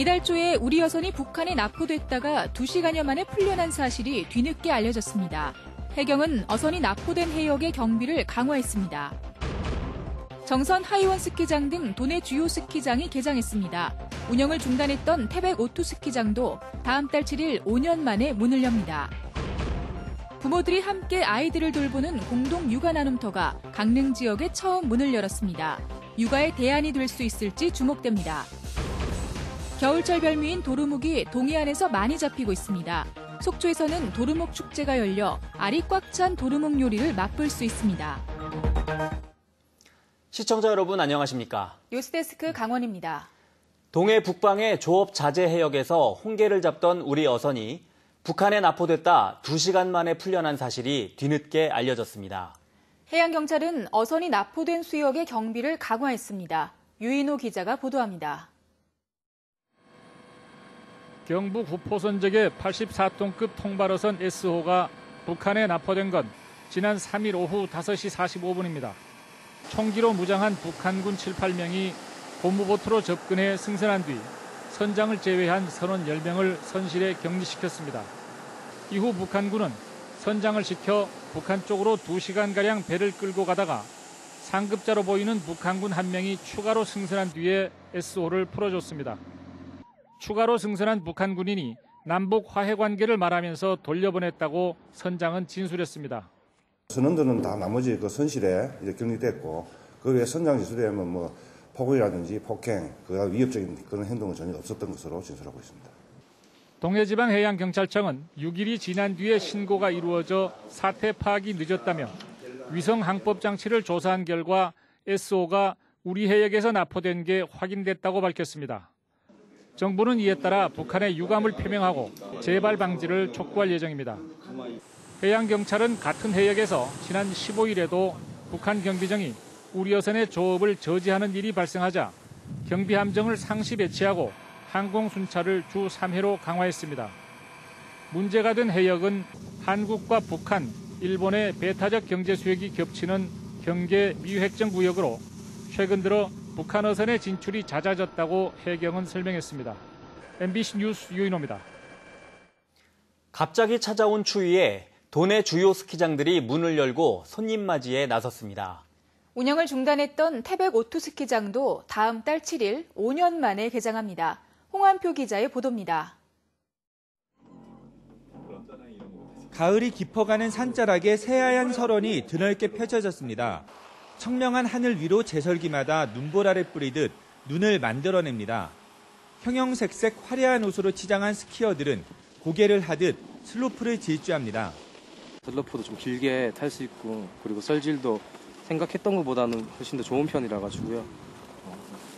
이달 초에 우리 여선이 북한에 납포됐다가 2시간여 만에 풀려난 사실이 뒤늦게 알려졌습니다. 해경은 어선이 납포된 해역의 경비를 강화했습니다. 정선 하이원 스키장 등 도내 주요 스키장이 개장했습니다. 운영을 중단했던 태백 오투 스키장도 다음 달 7일 5년 만에 문을 엽니다. 부모들이 함께 아이들을 돌보는 공동 육아 나눔터가 강릉 지역에 처음 문을 열었습니다. 육아의 대안이 될 수 있을지 주목됩니다. 겨울철 별미인 도루묵이 동해안에서 많이 잡히고 있습니다. 속초에서는 도루묵 축제가 열려 알이 꽉 찬 도루묵 요리를 맛볼 수 있습니다. 시청자 여러분 안녕하십니까? 뉴스데스크 강원입니다. 동해 북방의 조업 자제 해역에서 홍게를 잡던 우리 어선이 북한에 납포됐다 2시간 만에 풀려난 사실이 뒤늦게 알려졌습니다. 해양경찰은 어선이 납포된 수역의 경비를 강화했습니다. 유인호 기자가 보도합니다. 경북 후포선적의 84톤급 통발어선 S호가 북한에 납포된 건 지난 3일 오후 5시 45분입니다. 총기로 무장한 북한군 7, 8명이 고무보트로 접근해 승선한 뒤 선장을 제외한 선원 10명을 선실에 격리시켰습니다. 이후 북한군은 선장을 시켜 북한 쪽으로 2시간가량 배를 끌고 가다가 상급자로 보이는 북한군 1명이 추가로 승선한 뒤에 S호를 풀어줬습니다. 추가로 승선한 북한 군인이 남북 화해 관계를 말하면서 돌려보냈다고 선장은 진술했습니다. 선원들은 다 나머지 그 선실에 이제 격리됐고 그 외에 선장 지수되면 폭언이라든지 폭행, 그 위협적인 그런 행동은 전혀 없었던 것으로 진술하고 있습니다. 동해지방해양경찰청은 6일이 지난 뒤에 신고가 이루어져 사태 파악이 늦었다며 위성 항법 장치를 조사한 결과 SO가 우리 해역에서 납포된 게 확인됐다고 밝혔습니다. 정부는 이에 따라 북한의 유감을 표명하고 재발 방지를 촉구할 예정입니다. 해양경찰은 같은 해역에서 지난 15일에도 북한 경비정이 우리 여선의 조업을 저지하는 일이 발생하자 경비함정을 상시 배치하고 항공순찰을 주 3회로 강화했습니다. 문제가 된 해역은 한국과 북한, 일본의 배타적 경제 수역이 겹치는 경계 미획정 구역으로 최근 들어 북한 어선의 진출이 잦아졌다고 해경은 설명했습니다. MBC 뉴스 유인호입니다. 갑자기 찾아온 추위에 도내 주요 스키장들이 문을 열고 손님 맞이에 나섰습니다. 운영을 중단했던 태백 오투 스키장도 다음 달 7일 5년 만에 개장합니다. 홍한표 기자의 보도입니다. 가을이 깊어가는 산자락에 새하얀 설원이 드넓게 펼쳐졌습니다. 청명한 하늘 위로 제설기마다 눈보라를 뿌리듯 눈을 만들어냅니다. 형형색색 화려한 옷으로 치장한 스키어들은 고개를 하듯 슬로프를 질주합니다. 슬로프도 좀 길게 탈 수 있고 그리고 썰질도 생각했던 것보다는 훨씬 더 좋은 편이라 가지고요.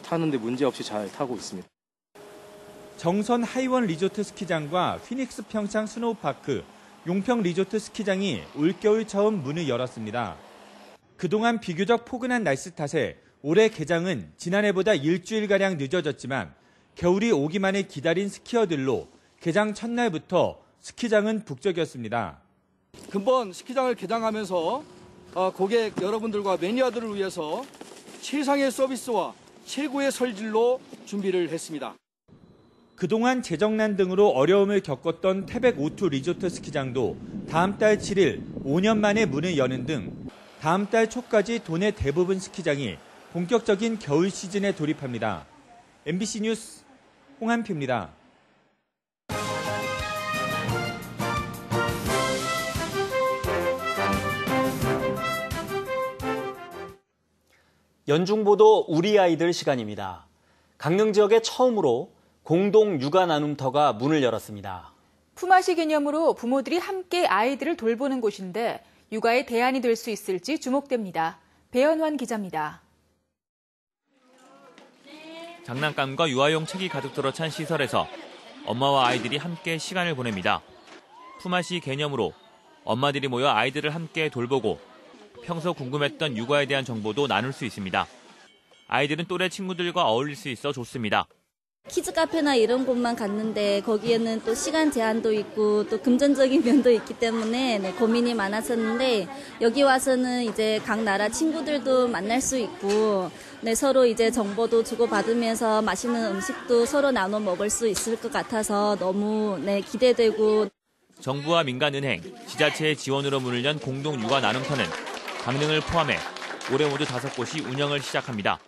타는데 문제 없이 잘 타고 있습니다. 정선 하이원 리조트 스키장과 피닉스 평창 스노우파크, 용평 리조트 스키장이 올겨울 처음 문을 열었습니다. 그동안 비교적 포근한 날씨 탓에 올해 개장은 지난해보다 일주일가량 늦어졌지만 겨울이 오기만을 기다린 스키어들로 개장 첫날부터 스키장은 북적였습니다. 금번 스키장을 개장하면서 고객 여러분들과 매니아들을 위해서 최상의 서비스와 최고의 설질로 준비를 했습니다. 그동안 재정난 등으로 어려움을 겪었던 태백 오투 리조트 스키장도 다음 달 7일 5년 만에 문을 여는 등 다음 달 초까지 도내 대부분 스키장이 본격적인 겨울 시즌에 돌입합니다. MBC 뉴스 홍한표입니다. 연중보도 우리 아이들 시간입니다. 강릉 지역에 처음으로 공동 육아 나눔터가 문을 열었습니다. 품앗이 개념으로 부모들이 함께 아이들을 돌보는 곳인데 육아의 대안이 될 수 있을지 주목됩니다. 배현환 기자입니다. 장난감과 유아용 책이 가득 들어찬 시설에서 엄마와 아이들이 함께 시간을 보냅니다. 품앗이 개념으로 엄마들이 모여 아이들을 함께 돌보고 평소 궁금했던 육아에 대한 정보도 나눌 수 있습니다. 아이들은 또래 친구들과 어울릴 수 있어 좋습니다. 키즈 카페나 이런 곳만 갔는데 거기에는 또 시간 제한도 있고 또 금전적인 면도 있기 때문에 고민이 많았었는데 여기 와서는 이제 각 나라 친구들도 만날 수 있고 서로 이제 정보도 주고받으면서 맛있는 음식도 서로 나눠 먹을 수 있을 것 같아서 너무 기대되고. 정부와 민간은행, 지자체의 지원으로 문을 연 공동 육아 나눔터는 강릉을 포함해 올해 모두 5곳이 운영을 시작합니다.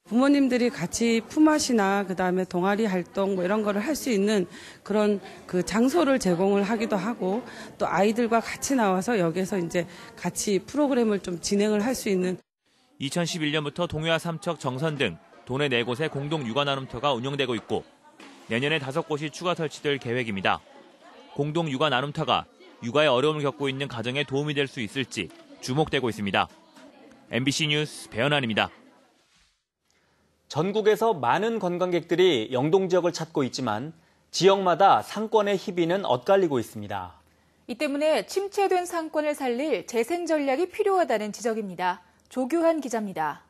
부모님들이 같이 품앗이나 그다음에 동아리 활동 이런 거를 할 수 있는 그런 그 장소를 제공을 하기도 하고 또 아이들과 같이 나와서 여기서 이제 같이 프로그램을 좀 진행을 할 수 있는. 2011년부터 동해와 삼척, 정선 등 도내 4곳의 공동 육아 나눔터가 운영되고 있고 내년에 5곳이 추가 설치될 계획입니다. 공동 육아 나눔터가 육아에 어려움을 겪고 있는 가정에 도움이 될 수 있을지 주목되고 있습니다. MBC 뉴스 배현환입니다. 전국에서 많은 관광객들이 영동 지역을 찾고 있지만 지역마다 상권의 희비는 엇갈리고 있습니다. 이 때문에 침체된 상권을 살릴 재생 전략이 필요하다는 지적입니다. 조규환 기자입니다.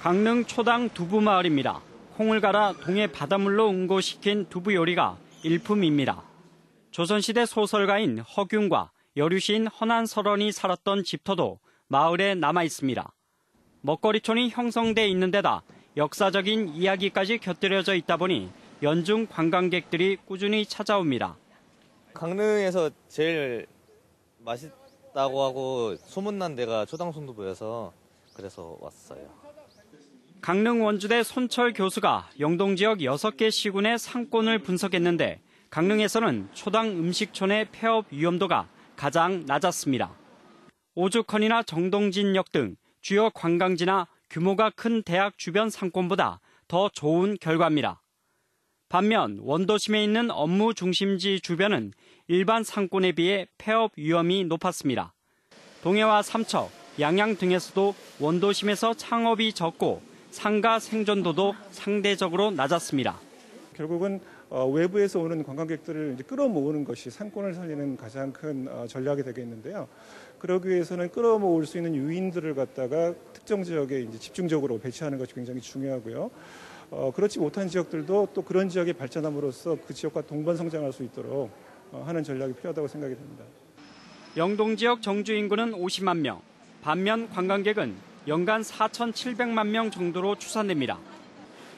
강릉 초당 두부마을입니다. 콩을 갈아 동해 바닷물로 응고시킨 두부 요리가 일품입니다. 조선시대 소설가인 허균과 여류시인 허난설원이 살았던 집터도 마을에 남아 있습니다. 먹거리촌이 형성돼 있는 데다 역사적인 이야기까지 곁들여져 있다 보니 연중 관광객들이 꾸준히 찾아옵니다. 강릉에서 제일 맛있다고 하고 소문난 데가 초당 순두부여서 그래서 왔어요. 강릉 원주대 손철 교수가 영동 지역 6개 시군의 상권을 분석했는데 강릉에서는 초당 음식촌의 폐업 위험도가 가장 낮았습니다. 오죽헌이나 정동진역 등 주요 관광지나 규모가 큰 대학 주변 상권보다 더 좋은 결과입니다. 반면 원도심에 있는 업무 중심지 주변은 일반 상권에 비해 폐업 위험이 높았습니다. 동해와 삼척, 양양 등에서도 원도심에서 창업이 적고 상가 생존도도 상대적으로 낮았습니다. 결국은 외부에서 오는 관광객들을 이제 끌어모으는 것이 상권을 살리는 가장 큰 전략이 되겠는데요. 그러기 위해서는 끌어모을 수 있는 유인들을 갖다가 특정 지역에 이제 집중적으로 배치하는 것이 굉장히 중요하고요. 그렇지 못한 지역들도 또 그런 지역이 발전함으로써 그 지역과 동반 성장할 수 있도록 하는 전략이 필요하다고 생각이 됩니다. 영동 지역 정주 인구는 50만 명, 반면 관광객은 연간 4,700만 명 정도로 추산됩니다.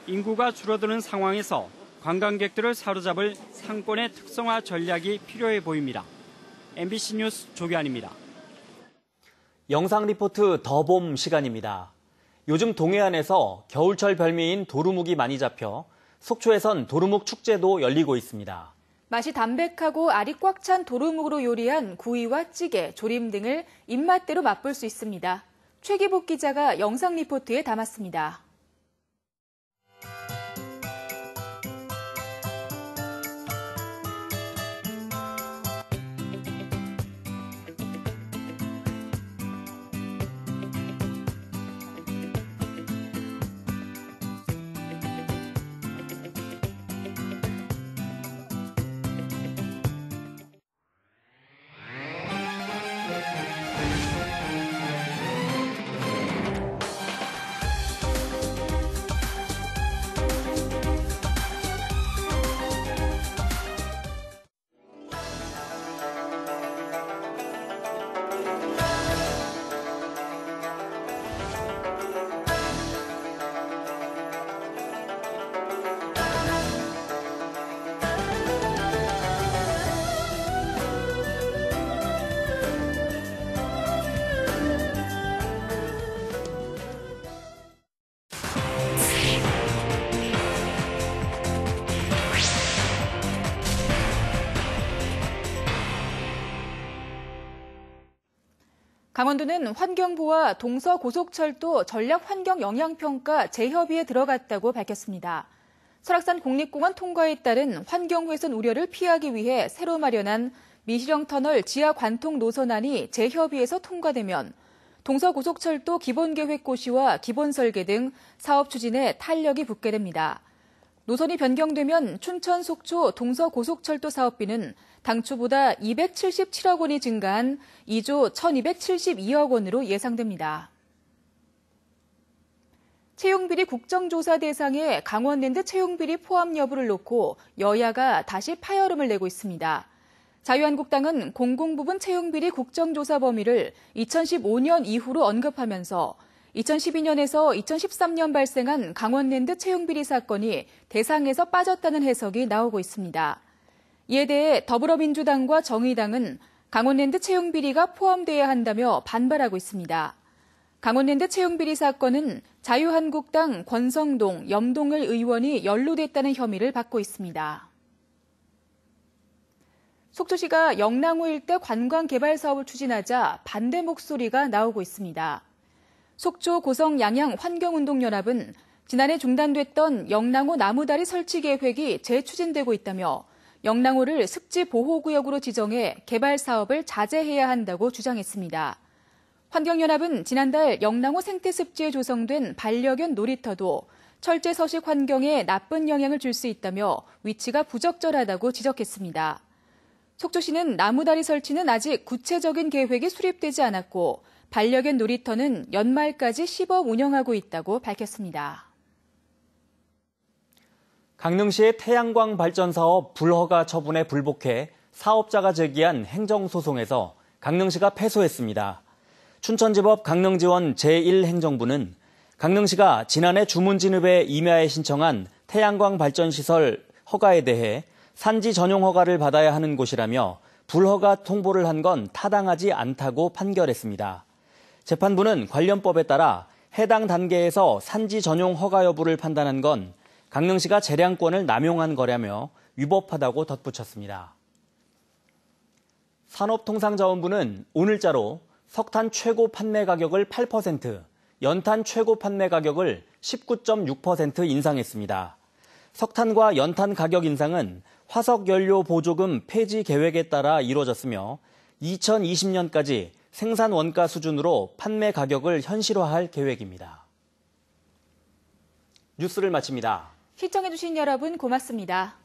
인구가 줄어드는 상황에서 관광객들을 사로잡을 상권의 특성화 전략이 필요해 보입니다. MBC 뉴스 조규환입니다. 영상 리포트 더봄 시간입니다. 요즘 동해안에서 겨울철 별미인 도루묵이 많이 잡혀 속초에선 도루묵 축제도 열리고 있습니다. 맛이 담백하고 알이 꽉 찬 도루묵으로 요리한 구이와 찌개, 조림 등을 입맛대로 맛볼 수 있습니다. 최기복 기자가 영상 리포트에 담았습니다. 강원도는 환경부와 동서고속철도 전략환경영향평가 재협의에 들어갔다고 밝혔습니다. 설악산 국립공원 통과에 따른 환경훼손 우려를 피하기 위해 새로 마련한 미시령 터널 지하 관통 노선안이 재협의에서 통과되면 동서고속철도 기본계획 고시와 기본설계 등 사업 추진에 탄력이 붙게 됩니다. 노선이 변경되면 춘천 속초 동서고속철도 사업비는 당초보다 277억 원이 증가한 2조 1272억 원으로 예상됩니다. 채용비리 국정조사 대상에 강원랜드 채용비리 포함 여부를 놓고 여야가 다시 파열음을 내고 있습니다. 자유한국당은 공공부문 채용비리 국정조사 범위를 2015년 이후로 언급하면서 2012년에서 2013년 발생한 강원랜드 채용비리 사건이 대상에서 빠졌다는 해석이 나오고 있습니다. 이에 대해 더불어민주당과 정의당은 강원랜드 채용비리가 포함돼야 한다며 반발하고 있습니다. 강원랜드 채용비리 사건은 자유한국당 권성동, 염동열 의원이 연루됐다는 혐의를 받고 있습니다. 속초시가 영랑호 일대 관광 개발 사업을 추진하자 반대 목소리가 나오고 있습니다. 속초 고성 양양 환경운동연합은 지난해 중단됐던 영랑호 나무다리 설치 계획이 재추진되고 있다며 영랑호를 습지보호구역으로 지정해 개발 사업을 자제해야 한다고 주장했습니다. 환경연합은 지난달 영랑호 생태습지에 조성된 반려견 놀이터도 철제 서식 환경에 나쁜 영향을 줄 수 있다며 위치가 부적절하다고 지적했습니다. 속초시는 나무다리 설치는 아직 구체적인 계획이 수립되지 않았고 반려견 놀이터는 연말까지 시범 운영하고 있다고 밝혔습니다. 강릉시의 태양광 발전 사업 불허가 처분에 불복해 사업자가 제기한 행정소송에서 강릉시가 패소했습니다. 춘천지법 강릉지원 제1행정부는 강릉시가 지난해 주문진읍에 임야에 신청한 태양광 발전시설 허가에 대해 산지 전용 허가를 받아야 하는 곳이라며 불허가 통보를 한 건 타당하지 않다고 판결했습니다. 재판부는 관련법에 따라 해당 단계에서 산지 전용 허가 여부를 판단한 건 강릉시가 재량권을 남용한 거라며 위법하다고 덧붙였습니다. 산업통상자원부는 오늘자로 석탄 최고 판매 가격을 8%, 연탄 최고 판매 가격을 19.6% 인상했습니다. 석탄과 연탄 가격 인상은 화석연료 보조금 폐지 계획에 따라 이루어졌으며 2020년까지 생산 원가 수준으로 판매 가격을 현실화할 계획입니다. 뉴스를 마칩니다. 시청해주신 여러분 고맙습니다.